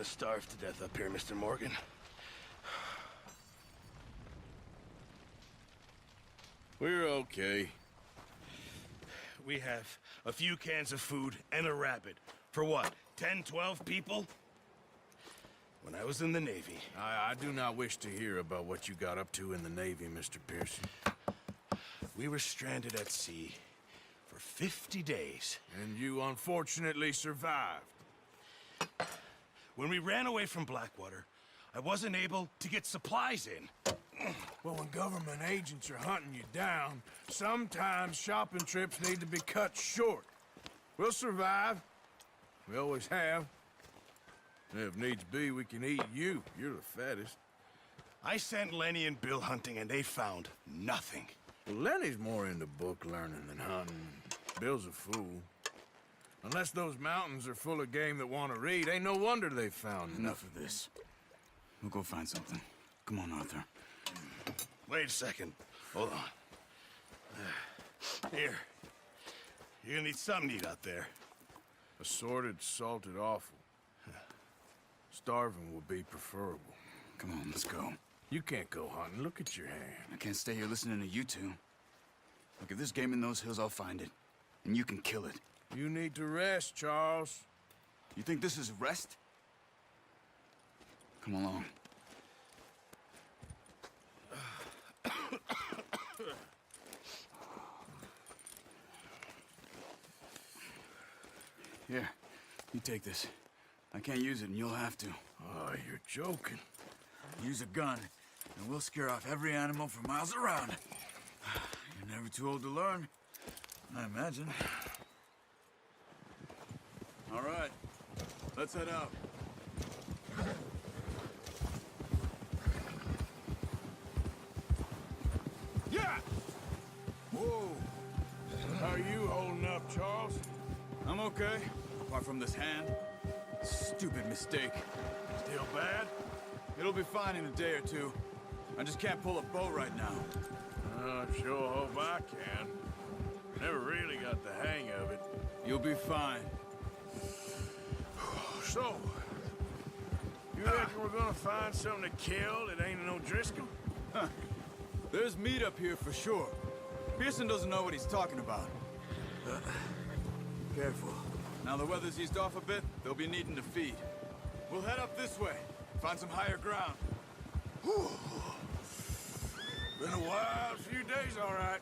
gonna starve to death up here, Mr. Morgan. We're okay. We have a few cans of food and a rabbit. For what, 10, 12 people? When I was in the Navy... I do not wish to hear about what you got up to in the Navy, Mr. Pearson. We were stranded at sea for 50 days. And you unfortunately survived. When we ran away from Blackwater, I wasn't able to get supplies in. Well, when government agents are hunting you down, sometimes shopping trips need to be cut short. We'll survive. We always have. If needs be, we can eat you. You're the fattest. I sent Lenny and Bill hunting, and they found nothing. Well, Lenny's more into book learning than hunting. Bill's a fool. Unless those mountains are full of game that want to read, ain't no wonder they found Enough of this. We'll go find something. Come on, Arthur. Wait a second. Hold on. Here. You're gonna need something to eat out there. Assorted, salted offal. Starving would be preferable. Come on, let's go. You can't go hunting. Look at your hand. I can't stay here listening to you two. Look, if there's game in those hills, I'll find it. And you can kill it. You need to rest, Charles. You think this is rest? Come along. Here, you take this. I can't use it, and you'll have to. Oh, you're joking. Use a gun, and we'll scare off every animal for miles around. You're never too old to learn, I imagine. All right, let's head out. Yeah! Whoa! How are you holding up, Charles? I'm okay, apart from this hand. Stupid mistake. Still bad? It'll be fine in a day or two. I just can't pull a bow right now. I sure hope I can. Never really got the hang of it. You'll be fine. So, you reckon we're gonna find something to kill that ain't no Driscoll? Huh. There's meat up here for sure. Pearson doesn't know what he's talking about. Careful. Now the weather's eased off a bit, they'll be needing to feed. We'll head up this way, find some higher ground. Whew. Been a wild few days, all right.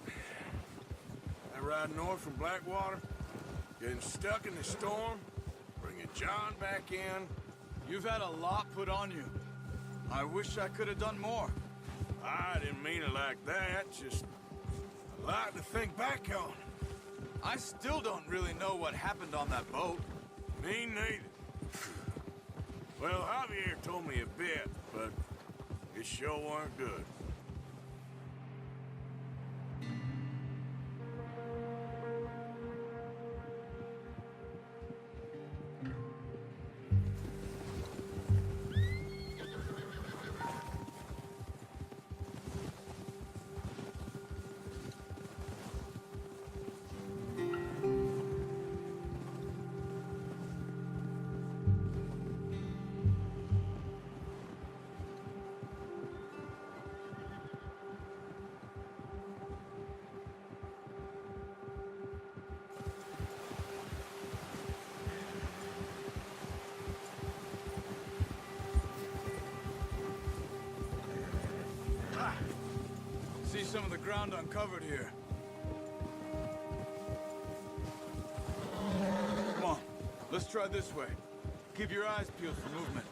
I ride north from Blackwater, getting stuck in the storm, bringing John back in. You've had a lot put on you. I wish I could have done more. I didn't mean it like that, just a lot to think back on. I still don't really know what happened on that boat. Me neither. Well, Javier told me a bit, but it sure weren't good. See some of the ground uncovered here. Come on, let's try this way. Keep your eyes peeled for movement.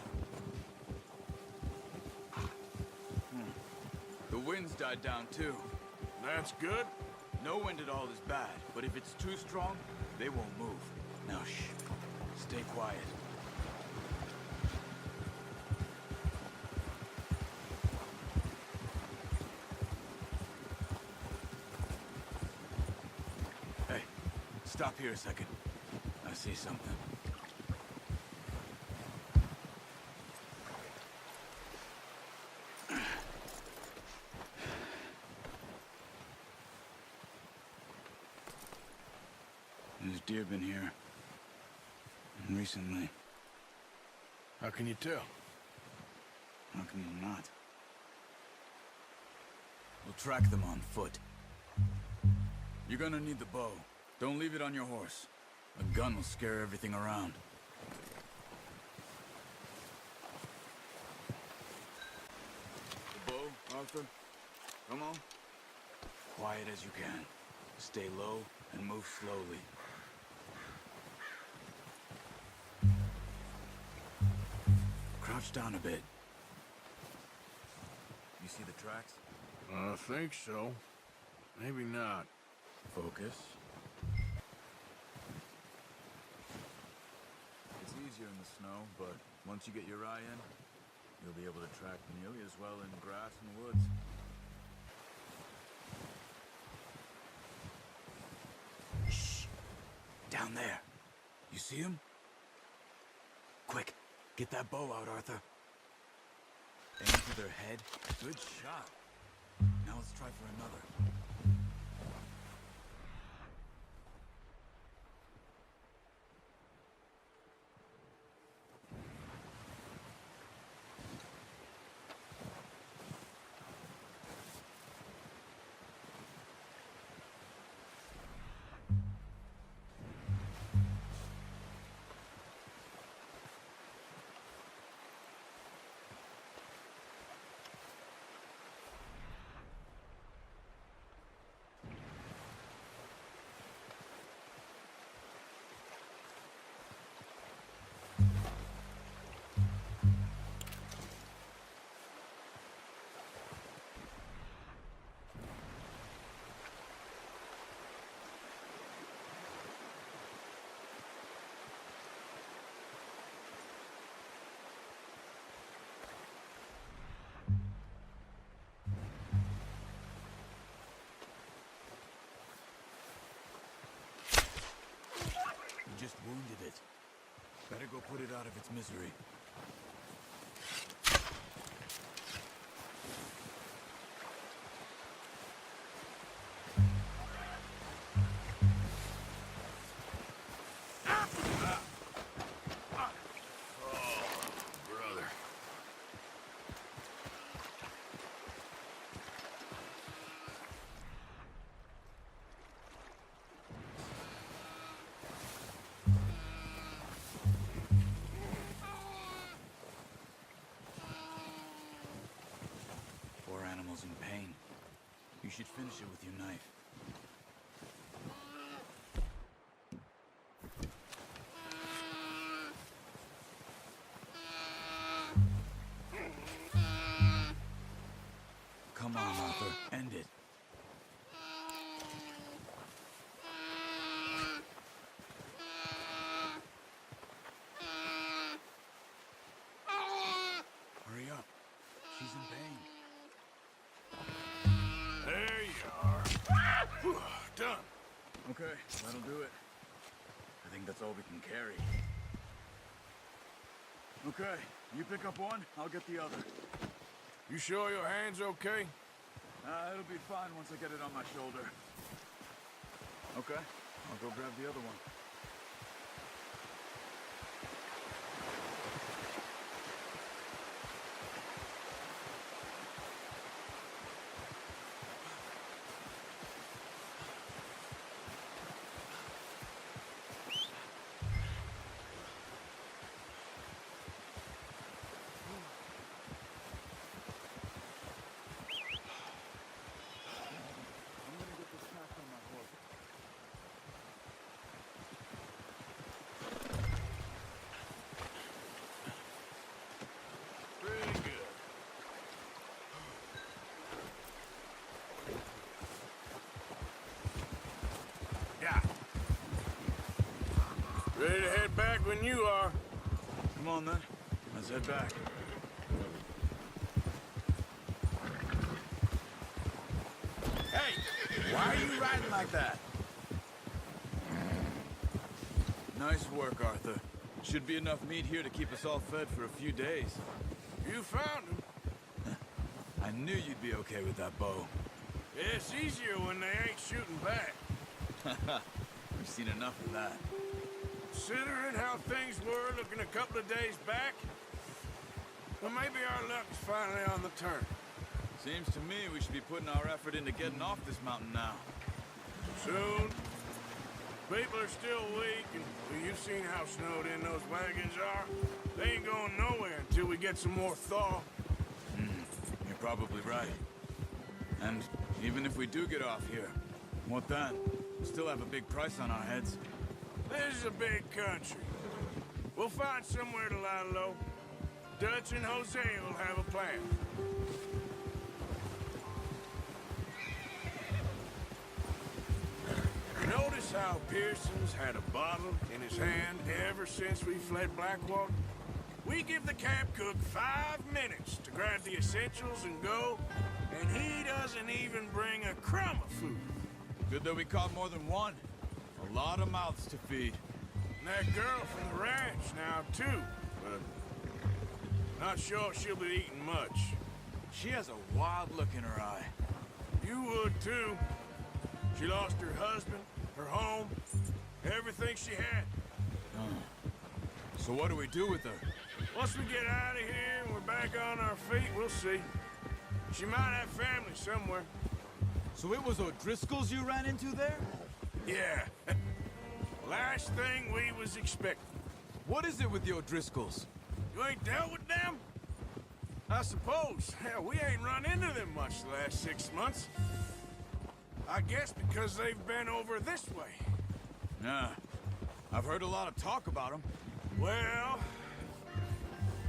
The wind's died down too. That's good. No wind at all is bad, but if it's too strong, they won't move. Now shh, stay quiet. Hey, stop here a second. I see something. There's deer been here. And recently. How can you tell? How can you not? We'll track them on foot. You're gonna need the bow. Don't leave it on your horse. A gun will scare everything around. The bow, Arthur. Come on. Quiet as you can. Stay low and move slowly. Crouch down a bit. You see the tracks? I think so. Maybe not. Focus. It's easier in the snow, but once you get your eye in, you'll be able to track nearly as well in grass and woods. Shh! Down there. You see him? Quick, get that bow out, Arthur. Aim for their head. Good shot. Now let's try for another. Just wounded it. Better go put it out of its misery. Brother. Poor animal's in pain. You should finish it with your knife. Come on, Arthur. End it. Hurry up. She's in pain. There you are. Whew, done. Okay, that'll do it. I think that's all we can carry. Okay, you pick up one, I'll get the other. You sure your hand's okay? It'll be fine once I get it on my shoulder. Okay, I'll go grab the other one. I'm gonna get this pack on my horse. Pretty good. Yeah. Ready to head back when you are. Come on then, let's head back. Hey, why are you riding like that? Nice work, Arthur. Should be enough meat here to keep us all fed for a few days. You found him. I knew you'd be okay with that bow. It's easier when they ain't shooting back. We've seen enough of that. Considering how things were looking a couple of days back, Well, maybe our luck's finally on the turn. Seems to me we should be putting our effort into getting off this mountain now. Soon. People are still weak, and well, you've seen how snowed in those wagons are. They ain't going nowhere until we get some more thaw. You're probably right. And even if we do get off here, what then? We still have a big price on our heads. This is a big country. We'll find somewhere to lie low. Dutch and Jose will have a plan. Notice how Pearson's had a bottle in his hand ever since we fled Blackwater? We give the camp cook 5 minutes to grab the essentials and go, and he doesn't even bring a crumb of food. Good that we caught more than one. A lot of mouths to feed. And that girl from the ranch now, too. But not sure she'll be eating much. She has a wild look in her eye. You would, too. She lost her husband, her home, everything she had. So what do we do with her? Once we get out of here and we're back on our feet, we'll see. She might have family somewhere. So it was O'Driscoll's you ran into there? Yeah. Last thing we was expecting. What is it with the O'Driscolls? You ain't dealt with them? I suppose. Hell, we ain't run into them much the last 6 months. I guess because they've been over this way. Nah. I've heard a lot of talk about them. Well,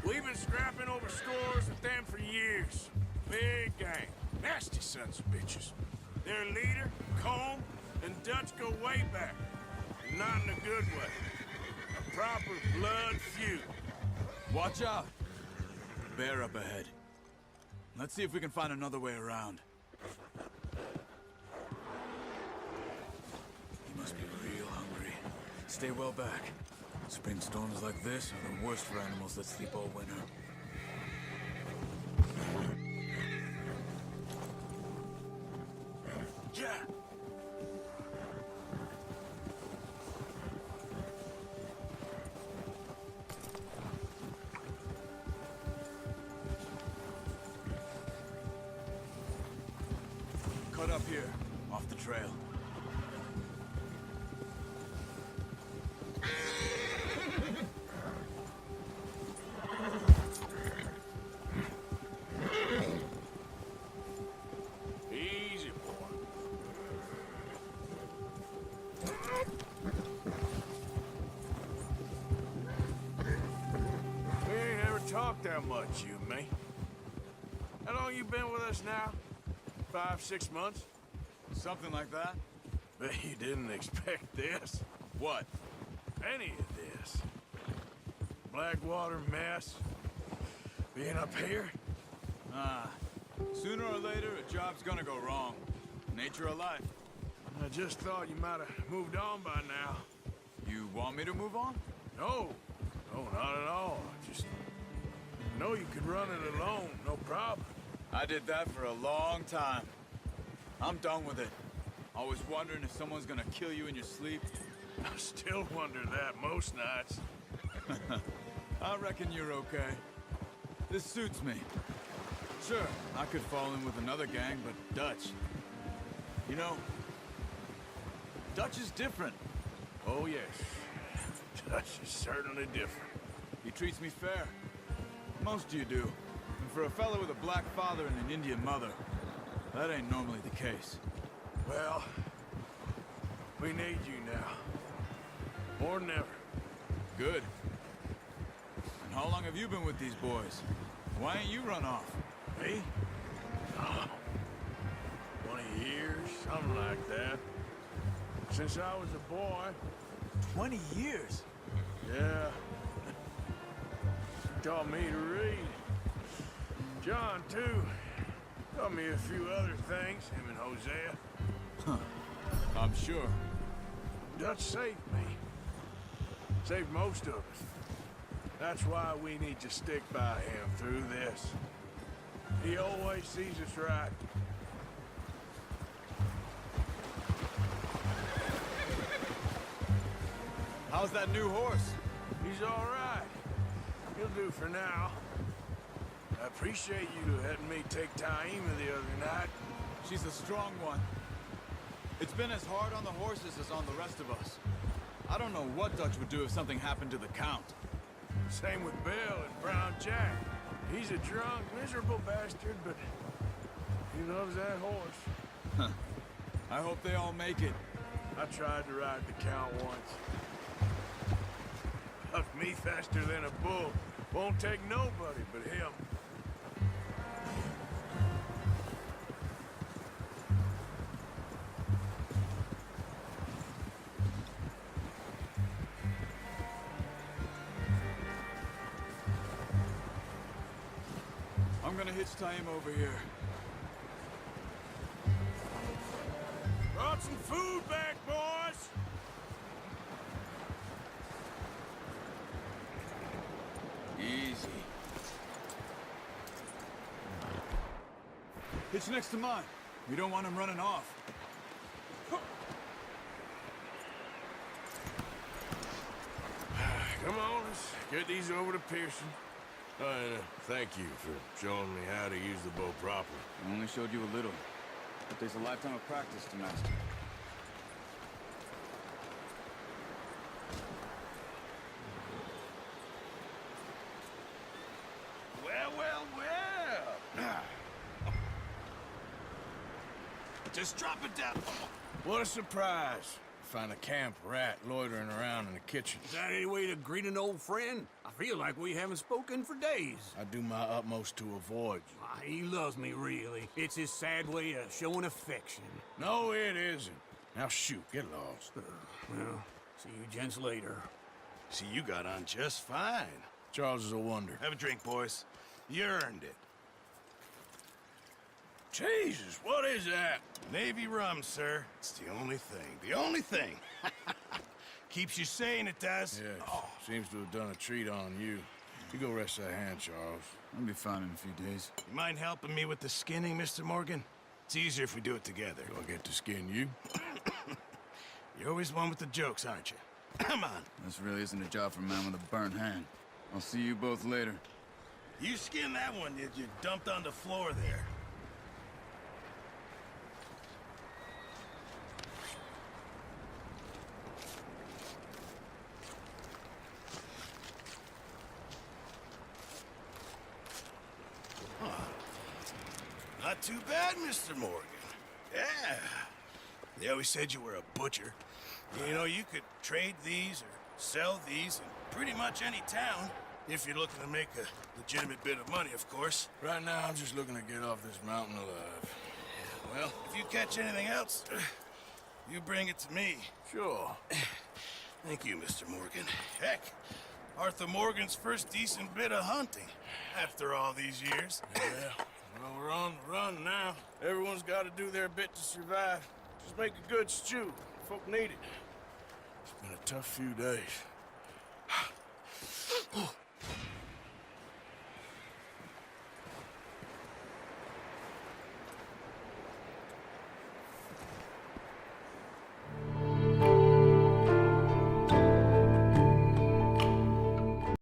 we've been scrapping over scores with them for years. Big gang. Nasty sons of bitches. Their leader, Combe, and Dutch go way back. Not in a good way. A proper blood feud. Watch out. Bear up ahead. Let's see if we can find another way around. He must be real hungry. Stay well back. Spring storms like this are the worst for animals that sleep all winter. Yeah. Cut up here, off the trail. Easy, boy. We ain't ever talked that much, you and me. How long you been with us now? 5, 6 months? Something like that? Bet you didn't expect this. What? Any of this. Blackwater mess. Being up here? Sooner or later, a job's gonna go wrong. Nature of life. I just thought you might have moved on by now. You want me to move on? No. No, not at all. Just know you could run it alone, no problem. I did that for a long time. I'm done with it. Always wondering if someone's gonna kill you in your sleep. I still wonder that most nights. I reckon you're okay. This suits me. Sure, I could fall in with another gang, but Dutch... You know, Dutch is different. Oh, yes. Dutch is certainly different. He treats me fair. Most of you do. And for a fellow with a black father and an Indian mother, that ain't normally the case. Well, we need you now. More than ever. Good. And how long have you been with these boys? Why ain't you run off? Me? Oh, 20 years, something like that. Since I was a boy. 20 years? Yeah. Taught me to read. John, too. Taught me a few other things, him and Hosea. Huh. I'm sure. Dutch saved me. Saved most of us. That's why we need to stick by him through this. He always sees us right. How's that new horse? He's all right. He'll do for now. Appreciate you letting me take Taima the other night. She's a strong one. It's been as hard on the horses as on the rest of us. I don't know what Dutch would do if something happened to the Count. Same with Bill and Brown Jack. He's a drunk, miserable bastard, but he loves that horse. I hope they all make it. I tried to ride the Count once. Hucked me faster than a bull. Won't take nobody but him. I'm gonna hitch Taima over here. Brought some food back, boys! Easy. Hitch next to mine. We don't want him running off. Come on, let's get these over to Pearson. Thank you for showing me how to use the bow properly. I only showed you a little, but there's a lifetime of practice to master. Well, well, well. Just drop it down. What a surprise. Find a camp rat loitering around in the kitchen. Is that any way to greet an old friend? I feel like we haven't spoken for days. I do my utmost to avoid you. He loves me, really. It's his sad way of showing affection. No, it isn't. Now shoot, get lost. Well, see you gents later. See, you got on just fine. Charles is a wonder. Have a drink, boys. You earned it. Jesus, what is that? Navy rum, sir. It's the only thing. The only thing. Keeps you sane, it does. Yeah, seems to have done a treat on you. You go rest that hand, Charles. I'll be fine in a few days. You mind helping me with the skinning, Mr. Morgan? It's easier if we do it together. Do I get to skin you? You're always one with the jokes, aren't you? Come on. This really isn't a job for a man with a burnt hand. I'll see you both later. You skinned that one that you dumped on the floor there. Not too bad, Mr. Morgan. Yeah. They always said you were a butcher. You know, you could trade these or sell these in pretty much any town. If you're looking to make a legitimate bit of money, of course. Right now, I'm just looking to get off this mountain alive. Well, if you catch anything else, you bring it to me. Sure. Thank you, Mr. Morgan. Heck, Arthur Morgan's first decent bit of hunting after all these years. Yeah. Well, we're on the run now. Everyone's got to do their bit to survive. Just make a good stew. Folk need it. It's been a tough few days.